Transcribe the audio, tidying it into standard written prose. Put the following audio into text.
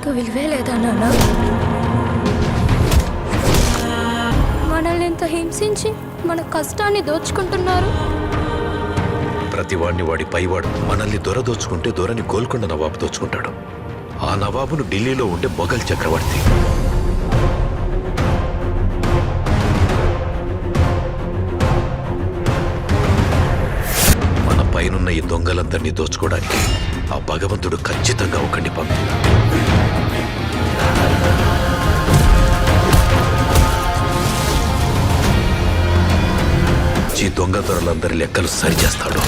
మనకు విలువే లేదా నాన్న? మనల్ని ఎంత హింసించి మన కష్టాన్ని దోచుకుంటున్నారు. ప్రతివాడిని వాడి పైవాడు మనల్ని దొర దోచుకుంటే దొరని గోల్కొండ నవాబు దోచుకుంటాడు. ఆ నవాబును ఢిల్లీలో ఉండే మొఘల్ చక్రవర్తి. మన పైనున్న ఈ దొంగలందరినీ దోచుకోవడానికి ఆ భగవంతుడు ఖచ్చితంగా ఒకడిని పంపి ఈ దొంగ దొరలందరి లెక్కలు సరిచేస్తాడు.